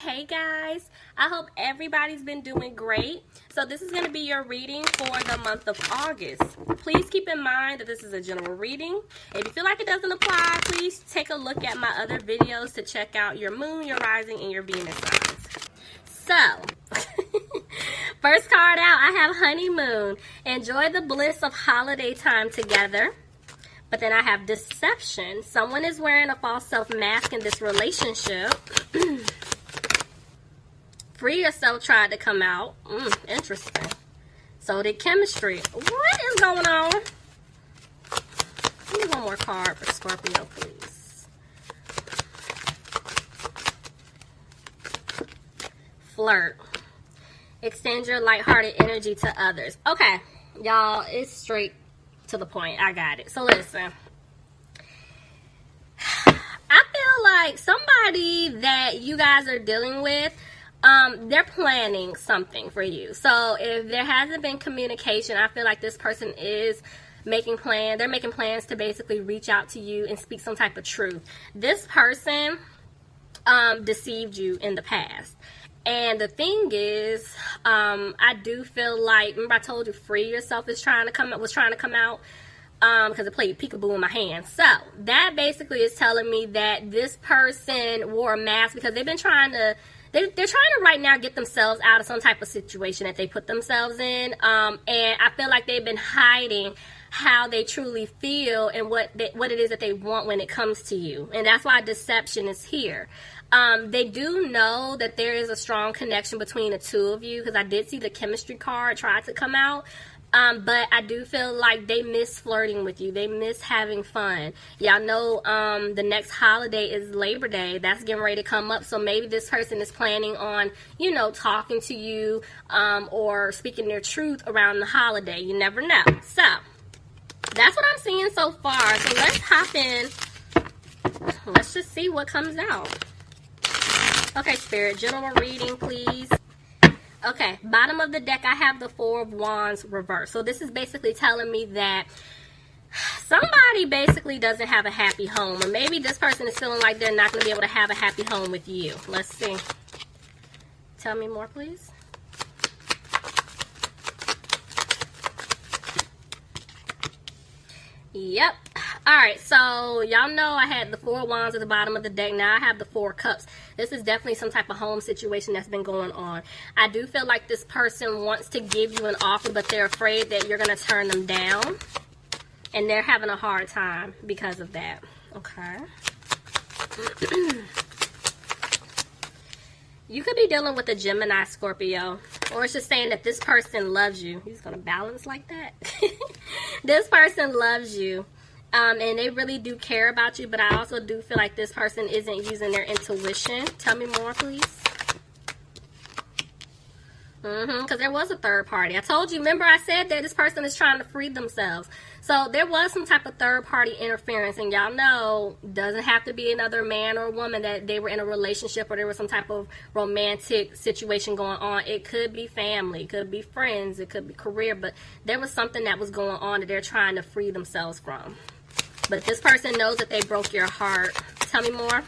Hey guys, I hope everybody's been doing great. So this is going to be your reading for the month of August. Please keep in mind that this is a general reading. If you feel like it doesn't apply, please take a look at my other videos to check out your moon, your rising, and your Venus signs. So, first card out, I have Honeymoon. Enjoy the bliss of holiday time together. But then I have Deception. Someone is wearing a false self-mask in this relationship. Free Yourself tried to come out. Interesting. So did Chemistry. What is going on? Give me one more card for Scorpio, please. Flirt. Extend your lighthearted energy to others. Okay, y'all, it's straight to the point. I got it. So listen. I feel like somebody that you guys are dealing with, they're planning something for you. So if there hasn't been communication, I feel like this person is making plans. They're making plans to basically reach out to you and speak some type of truth. This person deceived you in the past. And the thing is, I do feel like, remember I told you Free Yourself was trying to come out because it played peekaboo in my hand. So that basically is telling me that this person wore a mask because they've been trying to, they're trying to right now get themselves out of some type of situation that they put themselves in. And I feel like they've been hiding how they truly feel and what it is that they want when it comes to you. And that's why deception is here. They do know that there is a strong connection between the two of you because I did see the Chemistry card try to come out. But I do feel like they miss flirting with you. They miss having fun. Y'all know the next holiday is Labor Day. That's getting ready to come up. So maybe this person is planning on, you know, talking to you or speaking their truth around the holiday. You never know. So that's what I'm seeing so far. So let's hop in. Let's just see what comes out. Okay, Spirit, general reading, please. Okay, bottom of the deck, I have the Four of Wands reversed. So this is basically telling me that somebody basically doesn't have a happy home. Or maybe this person is feeling like they're not going to be able to have a happy home with you. Let's see. Tell me more, please. Yep. Alright, so y'all know I had the Four of Wands at the bottom of the deck. Now I have the Four of Cups. This is definitely some type of home situation that's been going on. I do feel like this person wants to give you an offer, but they're afraid that you're going to turn them down. And they're having a hard time because of that. Okay. You could be dealing with a Gemini, Scorpio. Or it's just saying that this person loves you. He's going to balance like that. This person loves you. And they really do care about you. But I also do feel like this person isn't using their intuition. Tell me more, please. Because there was a third party. I told you, remember I said that this person is trying to free themselves. So there was some type of third party interference. And y'all know, doesn't have to be another man or woman that they were in a relationship or there was some type of romantic situation going on. It could be family, it could be friends, it could be career. But there was something that was going on that they're trying to free themselves from. But this person knows that they broke your heart. Tell me more.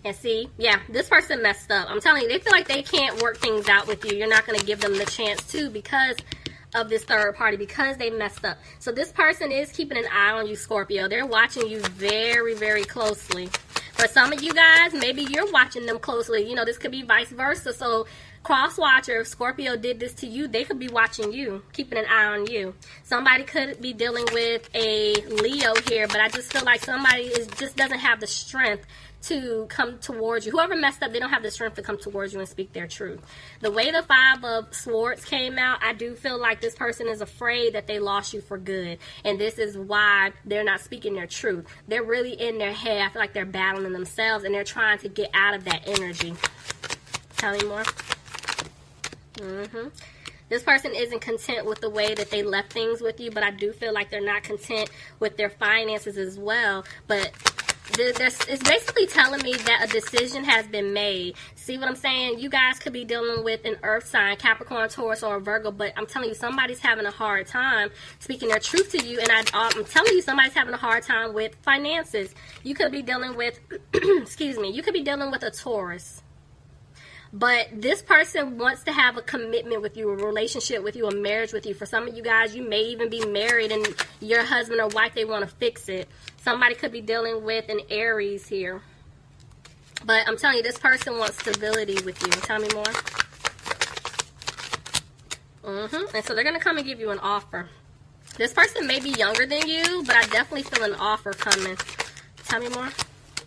And see, yeah, this person messed up. I'm telling you, they feel like they can't work things out with you. You're not going to give them the chance to because of this third party, because they messed up. So this person is keeping an eye on you, Scorpio. They're watching you very, very closely. For some of you guys, maybe you're watching them closely. You know, this could be vice versa. So cross watcher, if Scorpio did this to you, they could be watching you, keeping an eye on you. Somebody could be dealing with a Leo here, but I just feel like somebody just doesn't have the strength to come towards you. Whoever messed up, they don't have the strength to come towards you and speak their truth. The way the Five of Swords came out, I do feel like this person is afraid that they lost you for good. And this is why they're not speaking their truth. They're really in their head. I feel like they're battling themselves and they're trying to get out of that energy. Tell me more. This person isn't content with the way that they left things with you, but I do feel like they're not content with their finances as well. But It's basically telling me that a decision has been made. See what I'm saying? You guys could be dealing with an earth sign, Capricorn, Taurus, or a Virgo, but I'm telling you, somebody's having a hard time speaking their truth to you, and I'm telling you, somebody's having a hard time with finances. You could be dealing with, excuse me, you could be dealing with a Taurus. But this person wants to have a commitment with you, a relationship with you, a marriage with you. For some of you guys, you may even be married and your husband or wife, they want to fix it. Somebody could be dealing with an Aries here. But I'm telling you, this person wants stability with you. Tell me more. And so they're going to come and give you an offer. This person may be younger than you, but I definitely feel an offer coming. Tell me more.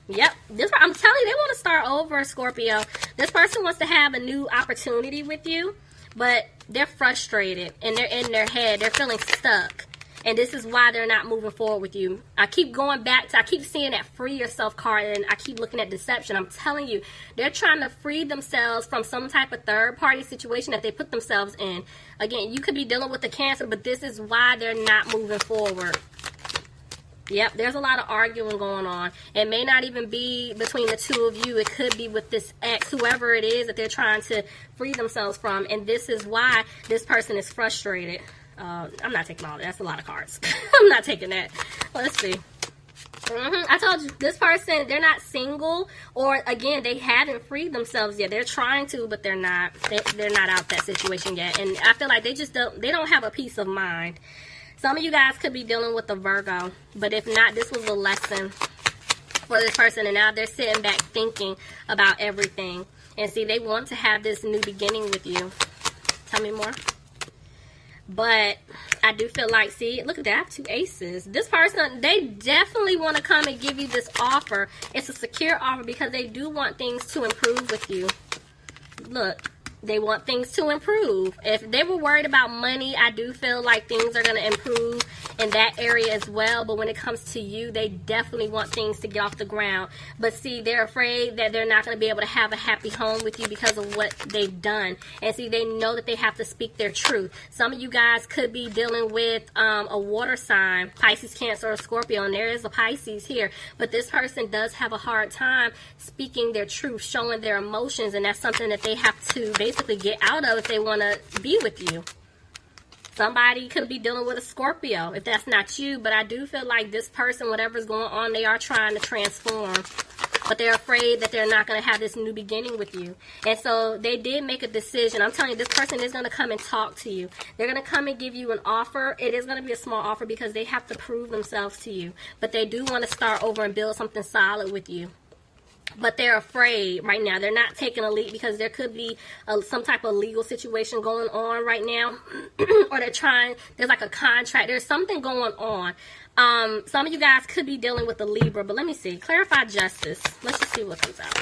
Yep, I'm telling you, they want to start over, Scorpio. This person wants to have a new opportunity with you, but they're frustrated and they're in their head. They're feeling stuck, and this is why they're not moving forward with you. I keep going back to, I keep seeing that free yourself card, and I keep looking at deception. I'm telling you, they're trying to free themselves from some type of third-party situation that they put themselves in. Again, you could be dealing with the Cancer, but this is why they're not moving forward. Yep, there's a lot of arguing going on. It may not even be between the two of you. It could be with this ex, whoever it is that they're trying to free themselves from. And this is why this person is frustrated. I'm not taking all that. That's a lot of cards. I'm not taking that. Let's see. I told you, this person, they're not single. Or, again, they haven't freed themselves yet. They're trying to, but they're not. They're not out that situation yet. And I feel like they don't have a peace of mind. Some of you guys could be dealing with a Virgo, but if not, this was a lesson for this person, and now they're sitting back thinking about everything. And see, they want to have this new beginning with you. Tell me more. But I do feel like, see, look at that, I have 2 aces. This person, they definitely want to come and give you this offer. It's a secure offer because they do want things to improve with you. Look. They want things to improve. If they were worried about money, I do feel like things are going to improve in that area as well. But when it comes to you, they definitely want things to get off the ground. But see, they're afraid that they're not going to be able to have a happy home with you because of what they've done. And see, they know that they have to speak their truth. Some of you guys could be dealing with a water sign, Pisces, Cancer, or Scorpio. And there is a Pisces here. But this person does have a hard time speaking their truth, showing their emotions. And that's something that they have to basically get out of if they want to be with you. Somebody could be dealing with a Scorpio if that's not you, but I do feel like this person, whatever's going on, they are trying to transform, but they're afraid that they're not going to have this new beginning with you. And so they did make a decision. I'm telling you, this person is going to come and talk to you. They're going to come and give you an offer. It is going to be a small offer because they have to prove themselves to you, but they do want to start over and build something solid with you. But they're afraid right now. They're not taking a leap because there could be some type of legal situation going on right now. Or they're trying, there's like a contract. There's something going on. Some of you guys could be dealing with a Libra. But let me see. Clarify justice. Let's just see what comes out.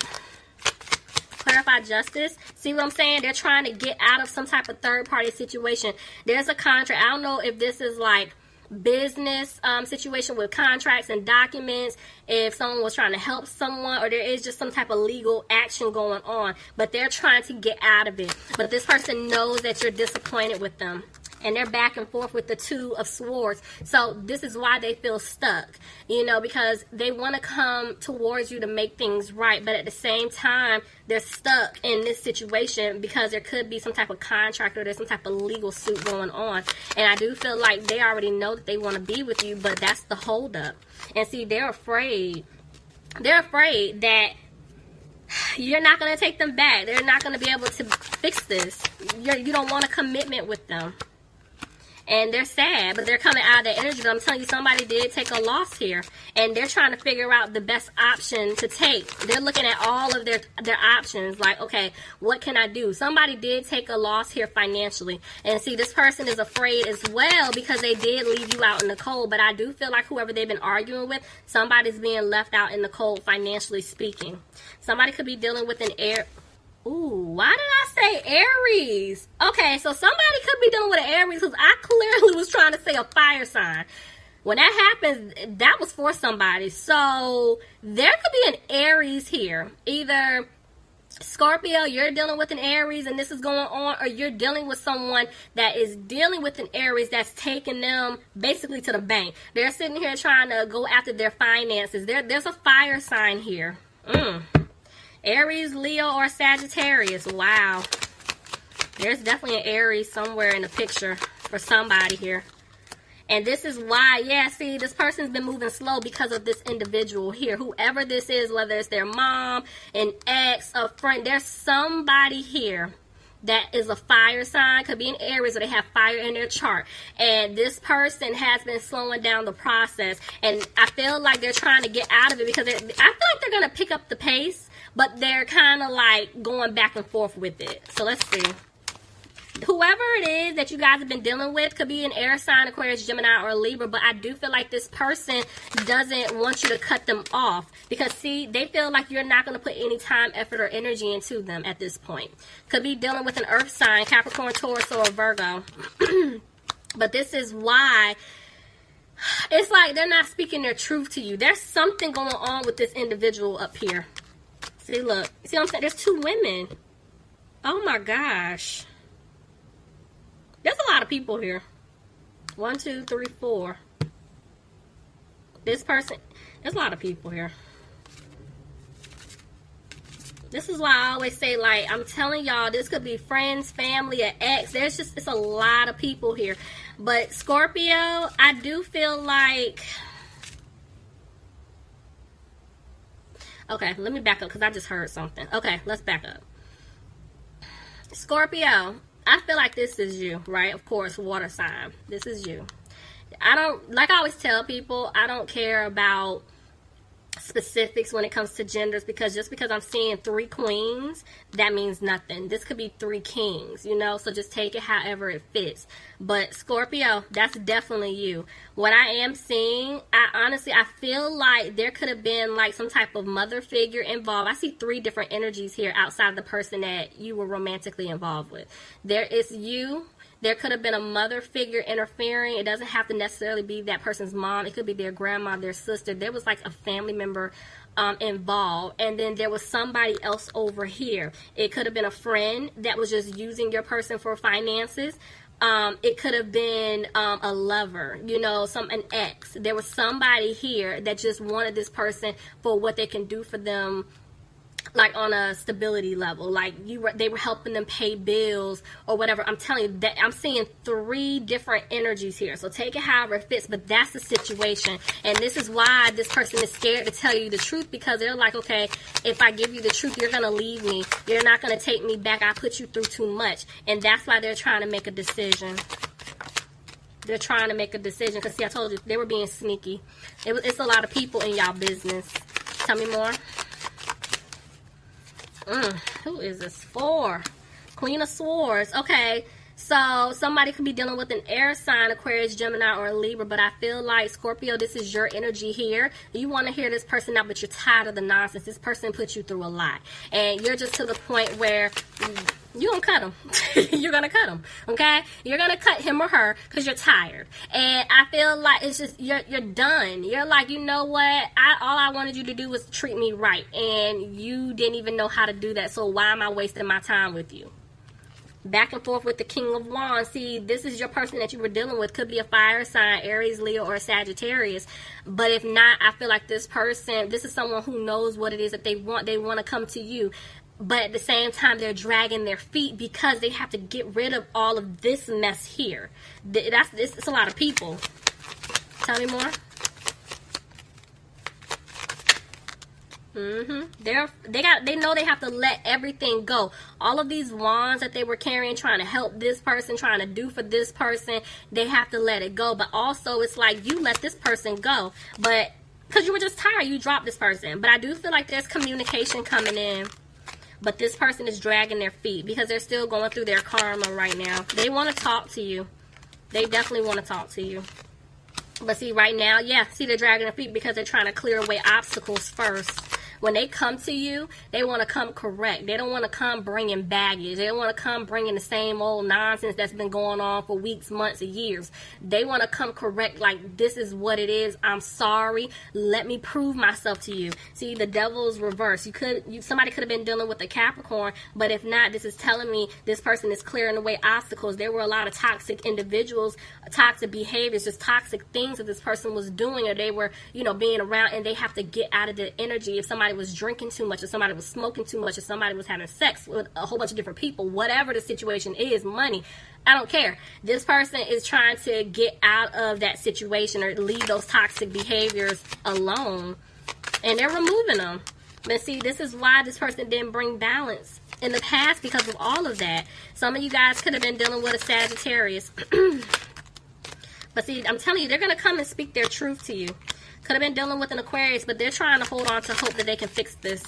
Clarify justice. See what I'm saying? They're trying to get out of some type of third-party situation. There's a contract. I don't know if this is like business situation with contracts and documents, if someone was trying to help someone, or there is just some type of legal action going on, but they're trying to get out of it. But this person knows that you're disappointed with them, and they're back and forth with the 2 of Swords. So this is why they feel stuck, you know, because they want to come towards you to make things right, but at the same time they're stuck in this situation because there could be some type of contract or there's some type of legal suit going on. And I do feel like they already know that they want to be with you, but that's the holdup. And see, they're afraid. They're afraid that you're not going to take them back. They're not going to be able to fix this. You don't want a commitment with them. And they're sad, but they're coming out of their energy. But I'm telling you, somebody did take a loss here. And they're trying to figure out the best option to take. They're looking at all of their options. Like, okay, what can I do? Somebody did take a loss here financially. And see, this person is afraid as well because they did leave you out in the cold. But I do feel like whoever they've been arguing with, somebody's being left out in the cold financially speaking. Somebody could be dealing with an air... Ooh, why did I say Aries? Okay, so somebody could be dealing with an Aries because I clearly was trying to say a fire sign. When that happens, that was for somebody. So there could be an Aries here. Either Scorpio, you're dealing with an Aries and this is going on, or you're dealing with someone that is dealing with an Aries that's taking them basically to the bank. They're sitting here trying to go after their finances. There's a fire sign here. Aries, Leo, or Sagittarius. Wow. There's definitely an Aries somewhere in the picture for somebody here. And this is why, yeah, see, this person's been moving slow because of this individual here. Whoever this is, whether it's their mom, an ex, a friend, there's somebody here that is a fire sign. Could be an Aries or they have fire in their chart. And this person has been slowing down the process. And I feel like they're trying to get out of it because I feel like they're going to pick up the pace, but they're kind of like going back and forth with it. So let's see. Whoever it is that you guys have been dealing with could be an air sign, Aquarius, Gemini, or Libra, but I do feel like this person doesn't want you to cut them off because, see, they feel like you're not going to put any time, effort, or energy into them at this point. Could be dealing with an earth sign, Capricorn, Taurus, or Virgo. But this is why it's like they're not speaking their truth to you. There's something going on with this individual up here. See, look. See what I'm saying? There's two women. Oh, my gosh. There's a lot of people here. 1, 2, 3, 4. This person, there's a lot of people here. This is why I always say, like, I'm telling y'all, this could be friends, family, an ex. It's a lot of people here. But Scorpio, I do feel like... Okay, let me back up because I just heard something. Okay, let's back up. Scorpio, I feel like this is you, right? Of course, water sign. This is you. Like I always tell people, I don't care about specifics when it comes to genders because just because I'm seeing 3 queens, that means nothing. This could be 3 kings, you know, so just take it however it fits. But Scorpio, that's definitely you. What I am seeing, I feel like there could have been like some type of mother figure involved. I see 3 different energies here outside of the person that you were romantically involved with. There is you. There could have been a mother figure interfering. It doesn't have to necessarily be that person's mom. It could be their grandma, their sister. There was like a family member involved. And then there was somebody else over here. It could have been a friend that was just using your person for finances. It could have been a lover, you know, an ex. There was somebody here that just wanted this person for what they can do for them, like on a stability level, like they were helping them pay bills or whatever. I'm telling you that I'm seeing 3 different energies here. So take it however it fits, but that's the situation. And this is why this person is scared to tell you the truth because they're like, okay, if I give you the truth, you're going to leave me. You're not going to take me back. I put you through too much. And that's why they're trying to make a decision. They're trying to make a decision because, see, I told you, they were being sneaky. It's a lot of people in y'all business. Tell me more. Who is this for? Queen of Swords. Okay, so somebody could be dealing with an air sign, Aquarius, Gemini, or Libra, but I feel like, Scorpio, this is your energy here. You want to hear this person out, but you're tired of the nonsense. This person put you through a lot, and you're just to the point where you're going to cut him. You're going to cut him, okay? You're going to cut him or her because you're tired. And I feel like it's just, you're done. You're like, you know what? All I wanted you to do was treat me right. And you didn't even know how to do that. So why am I wasting my time with you? Back and forth with the King of Wands. See, this is your person that you were dealing with. Could be a fire sign, Aries, Leo, or Sagittarius. But if not, I feel like this person, this is someone who knows what it is that they want. They want to come to you. But at the same time, they're dragging their feet because they have to get rid of all of this mess here. It's a lot of people. Tell me more. They know they have to let everything go. All of these wands that they were carrying, trying to help this person, trying to do for this person, they have to let it go. But also, it's like you let this person go, but because you were just tired, you dropped this person. But I do feel like there's communication coming in. But this person is dragging their feet because they're still going through their karma right now. They want to talk to you. They definitely want to talk to you. But see, right now, yeah, see, they're dragging their feet because they're trying to clear away obstacles first. when they come to you, they want to come correct. They don't want to come bringing baggage. They don't want to come bringing the same old nonsense that's been going on for weeks, months, or years. They want to come correct, like, this is what it is. I'm sorry. Let me prove myself to you. See, the devil's reverse. Somebody could have been dealing with a Capricorn, but if not, this is telling me this person is clearing away obstacles. There were a lot of toxic individuals, toxic behaviors, just toxic things that this person was doing, or they were, being around, and they have to get out of the energy. If somebody was drinking too much, or somebody was smoking too much, or somebody was having sex with a whole bunch of different people, whatever the situation is, money, I don't care. This person is trying to get out of that situation or leave those toxic behaviors alone, and they're removing them. But see, this is why this person didn't bring balance in the past, because of all of that. Some of you guys could have been dealing with a Sagittarius. But see, I'm telling you, they're going to come and speak their truth to you. Could have been dealing with an Aquarius, but they're trying to hold on to hope that they can fix this.